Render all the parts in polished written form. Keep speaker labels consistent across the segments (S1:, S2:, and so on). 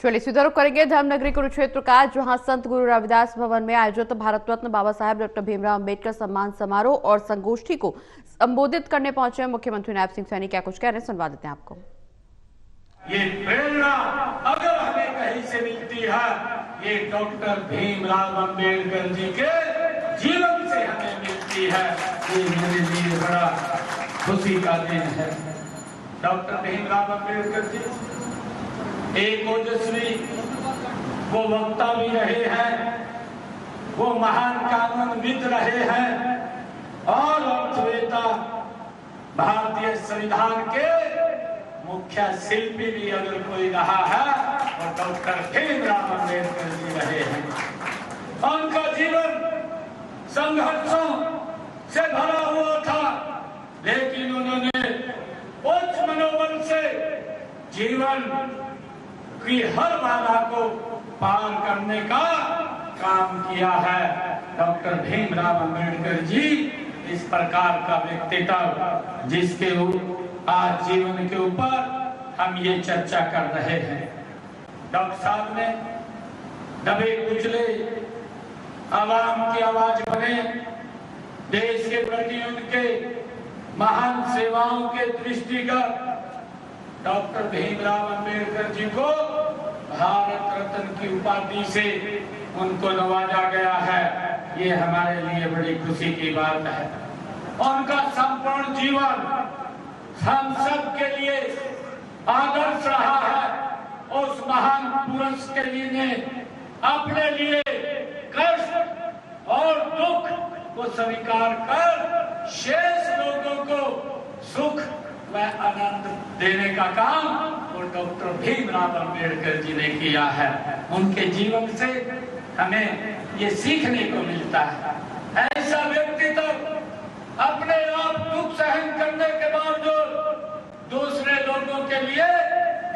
S1: चलिए सीधा रुख करेंगे धर्मनगरी कुरुक्षेत्र का, जहां संत गुरु रविदास भवन में आयोजित भारत रत्न बाबा साहेब डॉक्टर भीमराव अम्बेडकर सम्मान समारोह और संगोष्ठी को संबोधित करने पहुंचे मुख्यमंत्री नायब सिंह सैनी। क्या कुछ कह रहे हैं, सुनवा देते हैं आपको।
S2: ये प्रेरणा अगर हमें कहीं से मिलती है, ये डॉक्टर भीमराव अम्बेडकर जी के जीवन से हमें मिलती है। ये मेरे लिए बड़ा खुशी का दिन है। डॉक्टर भीमराव अम्बेडकर जी एक ओजस्वी, वो वक्ता भी रहे हैं, वो महान कानूनविद रहे हैं और अर्थवेता, भारतीय संविधान के मुख्य शिल्पी भी अगर कोई रहा है तो डॉक्टर भीमराव अम्बेडकर जी रहे हैं। उनका जीवन संघर्षों से भरा हुआ था, लेकिन उन्होंने उच्च मनोबल से जीवन की हर बाधा को पार करने का काम किया है। डॉक्टर भीमराव अम्बेडकर जी इस प्रकार का व्यक्तित्व, जिसके आज जीवन के ऊपर हम ये चर्चा कर रहे हैं। डॉक्टर साहब ने दबे कुचले आवाम की आवाज बने, देश के प्रति उनके महान सेवाओं के दृष्टिगत डॉक्टर भीमराव अम्बेडकर जी को भारत रत्न की उपाधि से उनको नवाजा गया है। ये हमारे लिए बड़ी खुशी की बात है। उनका संपूर्ण जीवन हम सब के लिए आदर्श रहा है। उस महान पुरुष के लिए अपने लिए कष्ट और दुख को स्वीकार कर शेष लोगों को सुख व आनंद देने का काम और डॉक्टर भीमराव अम्बेडकर जी ने किया है। उनके जीवन से हमें ये सीखने को मिलता है। ऐसा व्यक्तित्व अपने आप दुख सहन करने के बावजूद दूसरे लोगों के लिए,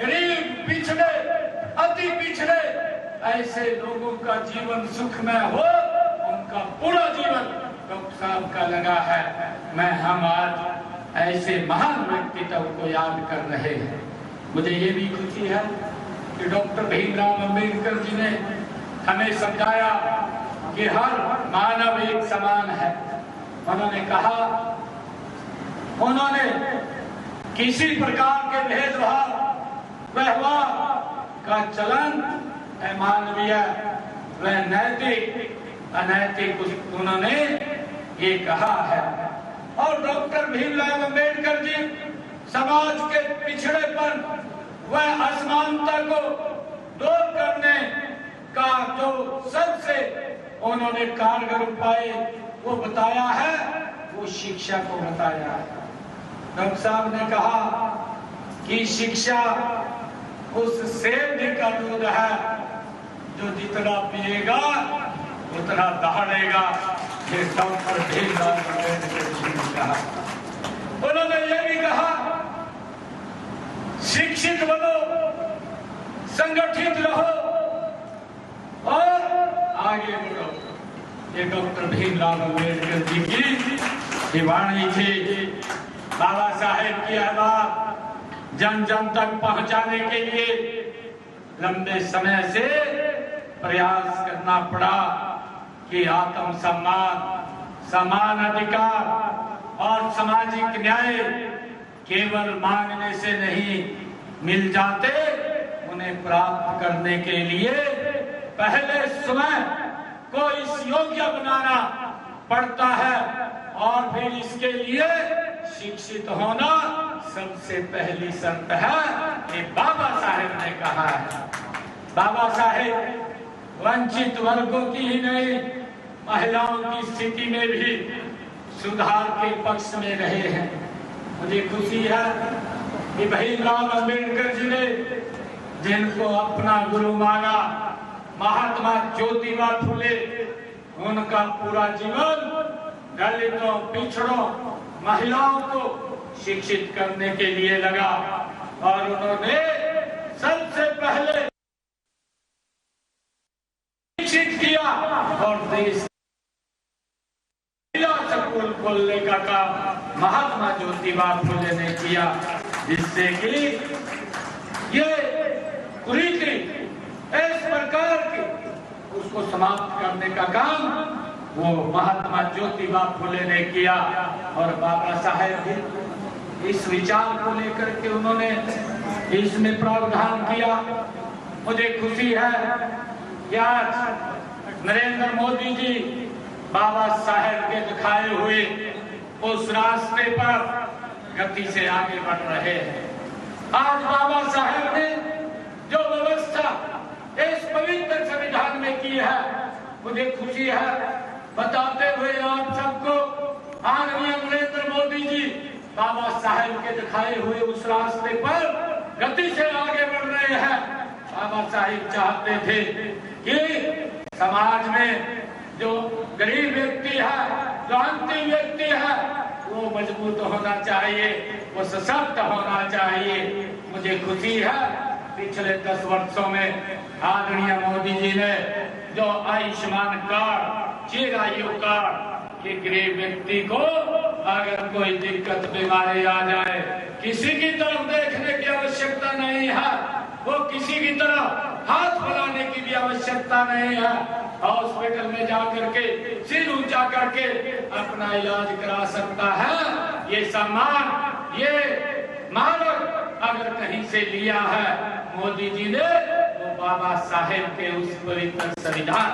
S2: गरीब, पिछड़े, अति पिछड़े ऐसे लोगों का जीवन सुखमय हो, उनका पूरा जीवन डॉक्टर साहब का लगा है। हम आज ऐसे महान व्यक्तित्व को याद कर रहे हैं। मुझे ये भी खुशी है कि डॉक्टर भीमराव अम्बेडकर जी ने हमें समझाया कि हर मानव एक समान है। उन्होंने कहा, उन्होंने किसी प्रकार के भेदभाव व्यवहार का चलन अमानवीय व नैतिक अनैतिक उन्होंने ये कहा है। और डॉक्टर भीमराव अम्बेडकर जी समाज के पिछड़ेपन व असमानता को दूर करने का जो सबसे उन्होंने कारगर उपाय वो बताया है, वो शिक्षा को बताया है। डॉक्टर साहब ने कहा कि शिक्षा उस सेब का दूध है जो जितना पिएगा उतना दहाड़ेगा। ये डॉक्टर भीमराव अम्बेडकर जी ने कहा। उन्होंने ये भी कहा, शिक्षित बनो, संगठित रहो और आगे बढ़ो। ये डॉक्टर भीमराव अम्बेडकर जी की वाणी थी। बाबा साहेब की आवाज जन जन तक पहुंचाने के लिए लंबे समय से प्रयास करना पड़ा कि आत्म सम्मान, समान अधिकार और सामाजिक न्याय केवल मांगने से नहीं मिल जाते, उन्हें प्राप्त करने के लिए पहले स्वयं को इस योग्य बनाना पड़ता है और फिर इसके लिए शिक्षित होना सबसे पहली शर्त है। ये बाबा साहेब ने कहा है। बाबा साहेब वंचित वर्गों की ही नहीं, महिलाओं की स्थिति में भी सुधार के पक्ष में रहे हैं। मुझे खुशी है कि भीमराव अम्बेडकर जी ने जिनको अपना गुरु माना, महात्मा ज्योतिबा फुले, उनका पूरा जीवन दलितों, पिछड़ों, महिलाओं को शिक्षित करने के लिए लगा और उन्होंने सबसे पहले शिक्षित किया और देश स्कूल खोलने का काम महात्मा ज्योतिबा फुले ने किया, जिससे कि ये कुरीति उसको समाप्त करने का काम वो महात्मा ज्योतिबा फुले ने किया। और बाबा साहेब भी इस विचार को लेकर के उन्होंने इसमें प्रावधान किया। मुझे खुशी है कि आज नरेंद्र मोदी जी बाबा साहेब के दिखाए हुए उस रास्ते पर गति से आगे बढ़ रहे हैं। आज बाबा साहेब ने जो व्यवस्था इस पवित्र संविधान में की है, मुझे खुशी है बताते हुए आप सबको आदरणीय नरेंद्र मोदी जी बाबा साहेब के दिखाए हुए उस रास्ते पर गति से आगे बढ़ रहे हैं। बाबा साहेब चाहते थे कि समाज में जो गरीब व्यक्ति है, जो अंतिम व्यक्ति है, वो मजबूत होना चाहिए, वो सशक्त होना चाहिए। मुझे खुशी है पिछले 10 वर्षों में आदरणीय मोदी जी ने जो आयुष्मान कार्ड, चिरायु कार्ड, कि गरीब व्यक्ति को अगर कोई दिक्कत बीमारी आ जाए किसी की तरफ देखने की आवश्यकता नहीं है, वो किसी की तरफ हाथ फैलाने की भी आवश्यकता नहीं है। हॉस्पिटल में जाकर के सिर ऊंचा करके अपना इलाज करा सकता है। ये सम्मान, ये मानक अगर कहीं से लिया है मोदी जी ने, वो बाबा साहेब के उस पवित्र संविधान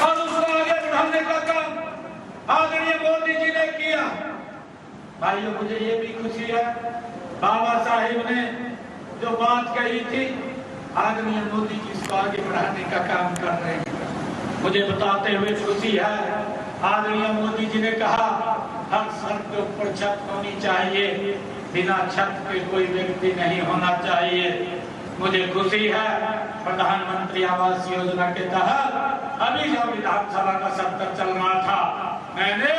S2: और उसको आगे बढ़ाने का काम आदरणीय मोदी जी ने किया। भाइयों, मुझे ये भी खुशी है बाबा साहेब ने जो बात कही थी, आदरणीय मोदी जी इसको आगे बढ़ाने का काम कर रहे हैं। मुझे बताते हुए खुशी है आदरणीय मोदी जी ने कहा हर सर के ऊपर छत होनी चाहिए, बिना छत के कोई व्यक्ति नहीं होना चाहिए। मुझे खुशी है प्रधानमंत्री आवास योजना के तहत अभी जो विधानसभा का सत्र चल रहा था, मैंने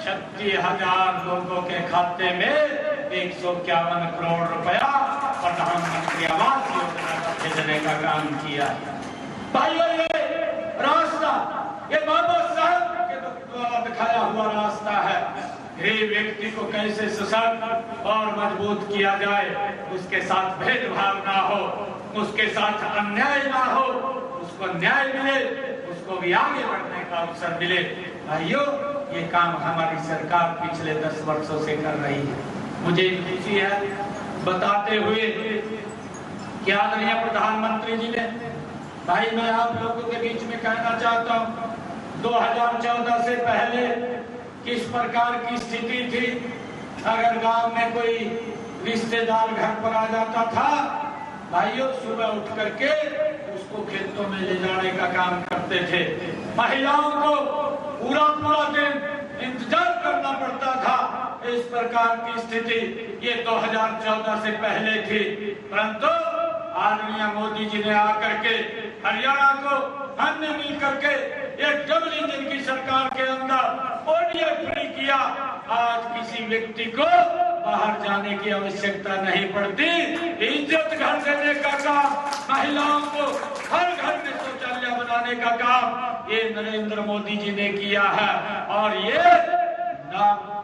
S2: 36,000 लोगों के खाते में 151 करोड़ रुपया प्रधानमंत्री आवास योजना का भेजने का काम किया। भाइयों, ये रास्ता ये बाबा साहब के द्वारा दिखाया हुआ रास्ता है। गरीब व्यक्ति को कैसे सशक्त और मजबूत किया जाए, उसके साथ भेदभाव ना हो, उसके साथ अन्याय ना हो, उसको न्याय मिले, उसको भी आगे बढ़ने का अवसर मिले। भाइयों, ये काम हमारी सरकार पिछले 10 वर्षों से कर रही है। मुझे खुशी है बताते हुए कि आदरणीय प्रधानमंत्री जी ने, भाई मैं आप लोगों के बीच में कहना चाहता हूँ 2014 से पहले किस प्रकार की स्थिति थी। अगर गांव में कोई रिश्तेदार घर पर आ जाता था, भाइयों सुबह उठ करके उसको खेतों में ले जाने का काम करते थे। महिलाओं को पूरा दिन इंतजार करना पड़ता था। इस प्रकार की स्थिति ये 2014 से पहले थी, परंतु आदरणीय मोदी जी ने आकर के हरियाणा को हमने मिल करके एक डबल इंजन की सरकार के अंदर ओडीएफ फ्री किया। आज किसी व्यक्ति को बाहर जाने की आवश्यकता नहीं पड़ती। इज्जत घर देने का काम, महिलाओं को हर घर में शौचालय बनाने का काम ये नरेंद्र मोदी जी ने किया है। और ये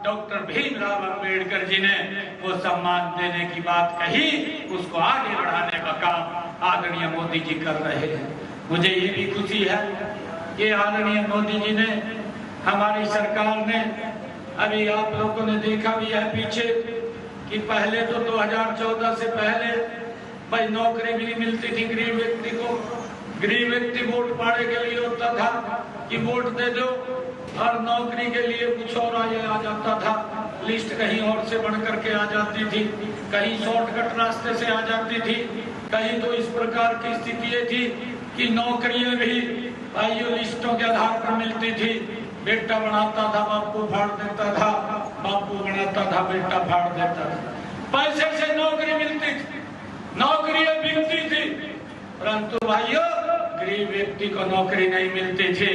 S2: डॉक्टर भीमराव अंबेडकर जी ने वो सम्मान देने की बात कही, उसको आगे बढ़ाने का काम आदरणीय मोदी जी कर रहे हैं। मुझे ये भी खुशी है कि आदरणीय मोदी जी ने, हमारी सरकार ने, अभी आप लोगों ने देखा भी है पीछे कि पहले तो 2014 से पहले भाई नौकरी भी नहीं मिलती थी गरीब व्यक्ति को। गरीब व्यक्ति वोट पाने के लिए होता था कि वोट दे दो, और नौकरी के लिए कुछ और आ जाता था, लिस्ट कहीं और से बन करके आ जाती थी, कहीं शॉर्टकट रास्ते से आ जाती थी, कहीं तो इस प्रकार की स्थिति थी कि नौकरियां भी भाइयों लिस्टों के आधार पर मिलती थी। बेटा बनाता था बापू फाड़ देता था, बापू बनाता था बेटा फाड़ देता था। पैसे से नौकरी मिलती थी, नौकरियां मिलती थी, परंतु भाइयों गरीब व्यक्ति को नौकरी नहीं मिलती थी।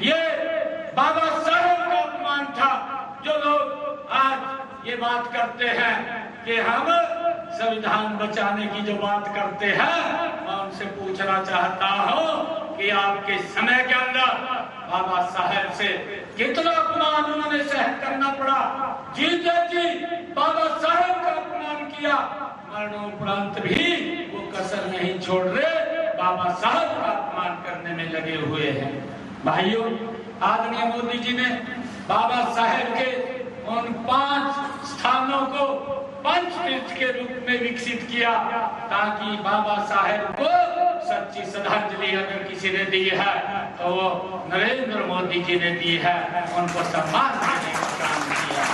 S2: ये बाबा साहेब का अपमान था। जो लोग आज ये बात करते हैं कि हम संविधान बचाने की जो बात करते हैं, मैं उनसे पूछना चाहता हूं कि आपके समय के अंदर बाबा साहेब से कितना अपमान उन्होंने सहन करना पड़ा। जीते जी बाबा साहेब का अपमान किया, मरणोपरांत भी वो कसर नहीं छोड़ रहे। बाबा साहब का अपमान करने में लगे हुए हैं। भाइयों, आदरणीय मोदी जी ने बाबा साहेब के उन 5 स्थानों को पंचतीर्थ के रूप में विकसित किया, ताकि बाबा साहेब को सच्ची श्रद्धांजलि अगर किसी ने दी है तो वो नरेंद्र मोदी जी ने दी है, उनको सम्मान देने का काम किया।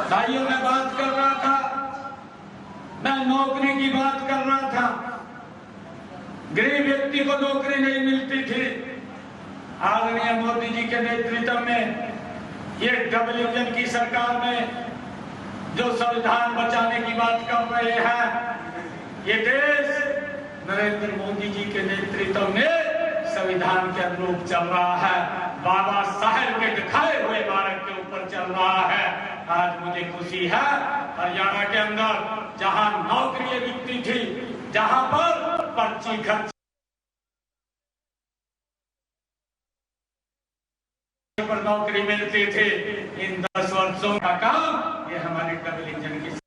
S2: भाइयों, मैं बात कर रहा था, मैं नौकरी की बात कर रहा था। गरीब व्यक्ति को नौकरी नहीं मिलती थी। आदरणीय मोदी जी के नेतृत्व में ये डबल इंजन की सरकार में जो संविधान बचाने की बात कर रहे हैं, ये देश नरेंद्र मोदी जी के नेतृत्व में संविधान के अनुरूप चल रहा है, बाबा साहेब के दिखाए हुए मार्ग के ऊपर चल रहा है। आज मुझे खुशी है, हरियाणा के अंदर जहां नौकरियां बिकती थी, जहां पर पर्ची खर्च पर नौकरी मिलती थी, इन 10 वर्षों का काम ये हमारे डबल इंजन की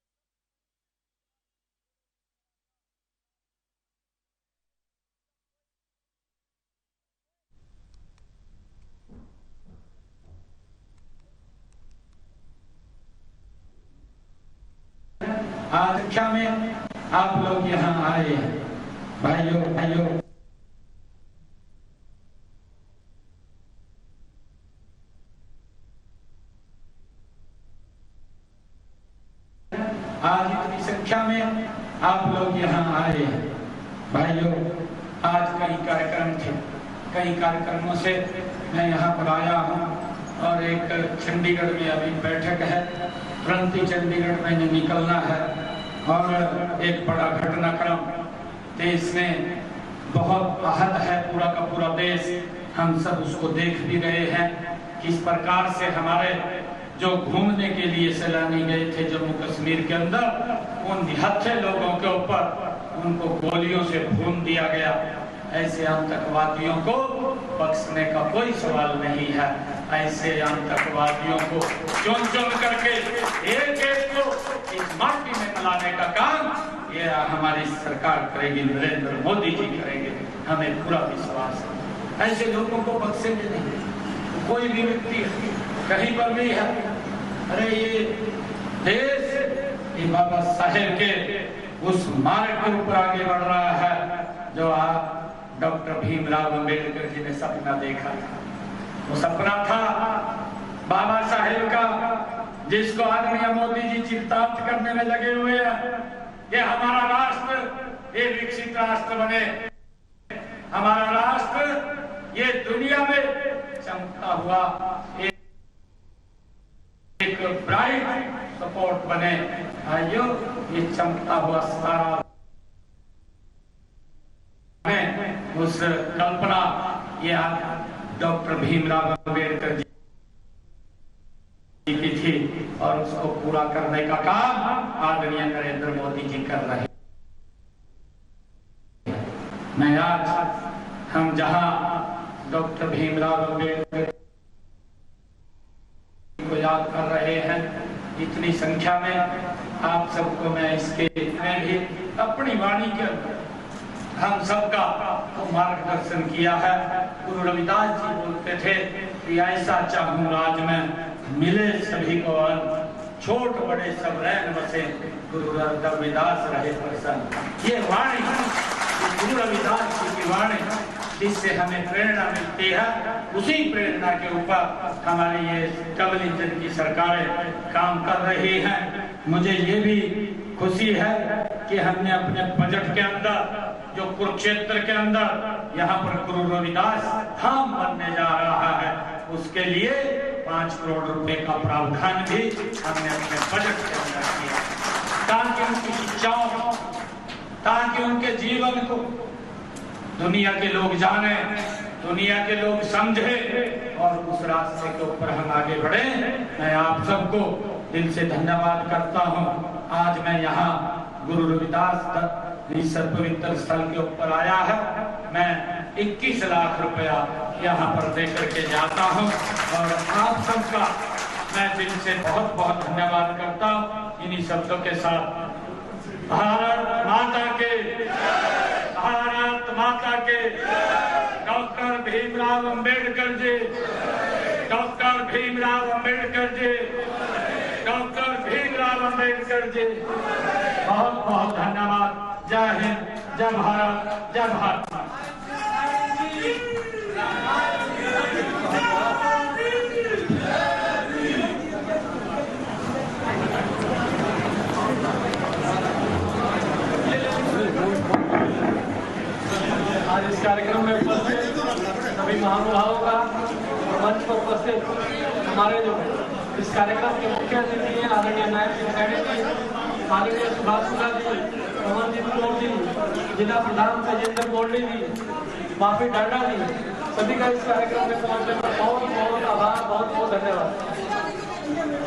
S2: संख्या में आप लोग यहाँ आए हैं। भाइयों आज इतनी संख्या में आप लोग यहाँ आए हैं। भाइयों, आज कई कार्यक्रम थे, कई कार्यक्रमों से मैं यहाँ पर आया हूँ और एक चंडीगढ़ में अभी बैठक है, तुरंत ही चंडीगढ़ में निकलना है और एक बड़ा घटनाक्रम देश में बहुत आहत है, पूरा का पूरा देश, हम सब उसको देख भी रहे हैं। किस प्रकार से हमारे जो घूमने के लिए सैलानी गए थे जम्मू कश्मीर के अंदर, उन निहत्थे लोगों के ऊपर उनको गोलियों से भून दिया गया। ऐसे आतंकवादियों को बख्शने का कोई सवाल नहीं है। ऐसे आतंकवादियों को चुन चुन करके एक एक को इस माटी में मिलाने का काम ये हमारी सरकार करेगी, नरेंद्र मोदी जी करेंगे, हमें पूरा विश्वास है। ऐसे लोगों को बख्शेंगे नहीं, कोई भी व्यक्ति कहीं पर भी है। अरे ये देश ये बाबा साहेब के उस मार्ग के ऊपर आगे बढ़ रहा है जो आप डॉक्टर भीमराव अंबेडकर जी ने सपना देखा था। वो सपना था बाबा साहेब का, जिसको आदरणीय मोदी जी चितार्थ करने में लगे हुए हैं। ये हमारा राष्ट्र ये विकसित राष्ट्र बने, हमारा राष्ट्र ये दुनिया में चमकता हुआ एक ब्राइट सपोर्ट बने। आइयो, ये चमकता हुआ सारा उस कल्पना ये डॉक्टर भीमराव अंबेडकर जी की थी और उसको पूरा करने का काम आदरणीय नरेंद्र मोदी जी कर रहे हैं। मैं आज हम जहां डॉक्टर भीमराव अंबेडकर को याद कर रहे हैं, इतनी संख्या में आप सबको मैं इसके में भी अपनी वाणी के अंदर हम सबका तो मार्गदर्शन किया है। गुरु रविदास जी बोलते थे कि ऐसा चाहूं राज में मिले सभी को अन्न, छोट बड़े सब रैन बसे, गुरु रविदास रहे प्रसन्न। ये वाणी गुरु रविदास जी की वाणी, जिससे हमें प्रेरणा मिलती है, उसी प्रेरणा के ऊपर हमारी ये डबल इंजन की सरकारें काम कर रही हैं। मुझे ये भी खुशी है कि हमने अपने बजट के अंदर जो कुरुक्षेत्र के अंदर यहाँ पर गुरु रविदास धाम बनने जा रहा है, उसके लिए 5 करोड़ रुपए का प्रावधान भी हमने अपने बजट के अंदर किया, ताकि उनकी शिक्षाओं, ताकि उनके जीवन को दुनिया के लोग जाने, दुनिया के लोग समझे और उस रास्ते के ऊपर हम आगे बढ़े। मैं आप सबको दिल से धन्यवाद करता हूँ। आज मैं यहाँ गुरु रविदास इस पवित्र स्थल के ऊपर आया है। मैं 21 लाख रुपया यहाँ पर देकर के जाता हूँ और आप सबका मैं दिल से बहुत बहुत धन्यवाद करता हूँ इन्हीं शब्दों के साथ। भारत माता के, भारत माता के, doctor Bhimrao Ambedkar ji, doctor Bhimrao Ambedkar ji, doctor Bhimrao Ambedkar ji, बहुत बहुत धन्यवाद। जय हिंद, जय भारत, जय भारत।
S3: आज इस कार्यक्रम में उपस्थित सभी महानुभावों का और मंच पर उपस्थित हमारे जो इस कार्यक्रम के मुख्य अतिथि हैं आदरणीय नायब सिंह सैनी जी, आदरणीय सुभाष शुक्ला जी, पवनजीत कौर जी, जिला प्रधान तेजेंद्र गोल्डी जी, माफी डांडा जी, सभी का इस कार्यक्रम में पहुंचने पर बहुत बहुत आभार, बहुत बहुत धन्यवाद।